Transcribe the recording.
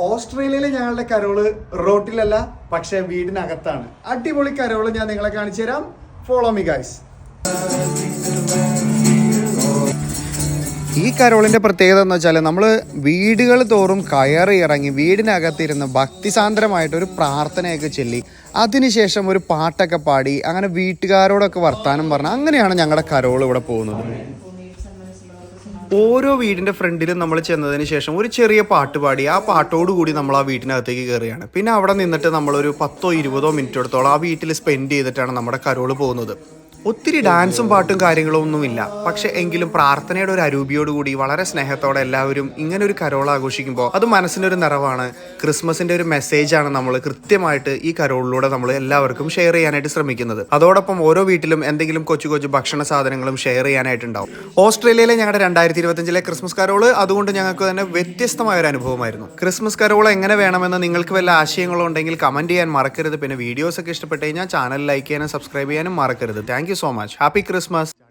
ഓസ്ട്രേലിയയിലെ ഞങ്ങളുടെ കരോള് റോട്ടിലല്ല, പക്ഷെ വീടിനകത്താണ്. അടിപൊളി കരോള് ഞാൻ നിങ്ങളെ കാണിച്ചു തരാം. Follow me guys. ഈ കരോളിൻ്റെ പ്രത്യേകത എന്ന് വെച്ചാൽ നമ്മൾ വീടുകൾ തോറും കയറി ഇറങ്ങി വീടിനകത്തിരുന്ന് ഭക്തിസാന്ദ്രമായിട്ടൊരു പ്രാർത്ഥനയൊക്കെ ചൊല്ലി അതിനുശേഷം ഒരു പാട്ടൊക്കെ പാടി അങ്ങനെ വീട്ടുകാരോടൊക്കെ വർത്താനം പറഞ്ഞ് അങ്ങനെയാണ് ഞങ്ങളുടെ കരോൾ ഇവിടെ പോകുന്നത്. ഓരോ വീടിൻ്റെ ഫ്രണ്ടിലും നമ്മൾ ചെന്നതിന് ശേഷം ഒരു ചെറിയ പാട്ട് പാടി ആ പാട്ടോടുകൂടി നമ്മൾ ആ വീട്ടിനകത്തേക്ക് കയറുകയാണ്. പിന്നെ അവിടെ നിന്നിട്ട് നമ്മളൊരു 10-20 മിനിറ്റോടത്തോളം ആ വീട്ടിൽ സ്പെൻഡ് ചെയ്തിട്ടാണ് നമ്മുടെ കരോൾ പോകുന്നത്. ഒത്തിരി ഡാൻസും പാട്ടും കാര്യങ്ങളും ഒന്നുമില്ല, പക്ഷെ എങ്കിലും പ്രാർത്ഥനയുടെ ഒരു അരൂപിയോടുകൂടി വളരെ സ്നേഹത്തോടെ എല്ലാവരും ഇങ്ങനെ ഒരു കരോൾ ആഘോഷിക്കുമ്പോൾ അത് മനസ്സിനൊരു നിറവാണ്. ക്രിസ്മസിന്റെ ഒരു മെസ്സേജാണ് നമ്മൾ കൃത്യമായിട്ട് ഈ കരോളിലൂടെ നമ്മൾ എല്ലാവർക്കും ഷെയർ ചെയ്യാനായിട്ട് ശ്രമിക്കുന്നത്. അതോടൊപ്പം ഓരോ വീട്ടിലും എന്തെങ്കിലും കൊച്ചു കൊച്ചു ഭക്ഷണ സാധനങ്ങളും ഷെയർ ചെയ്യാനായിട്ടുണ്ടാവും. ഓസ്ട്രേലിയയിലെ ഞങ്ങളുടെ 2025 ക്രിസ്മസ് കരോള് അതുകൊണ്ട് ഞങ്ങൾക്ക് തന്നെ വ്യത്യസ്തമായ ഒരു അനുഭവമായിരുന്നു. ക്രിസ്മസ് കരോൾ എങ്ങനെ വേണമെന്ന് നിങ്ങൾക്ക് വല്ല ആശയങ്ങളോ ഉണ്ടെങ്കിൽ കമന്റ് ചെയ്യാൻ മറക്കരുത്. പിന്നെ വീഡിയോസ് ഒക്കെ ഇഷ്ടപ്പെട്ട് കഴിഞ്ഞാൽ ചാനൽ ലൈക്ക് ചെയ്യാനും സബ്സ്ക്രൈബ് ചെയ്യാനും മറക്കരുത്. Thank you so much. Happy Christmas.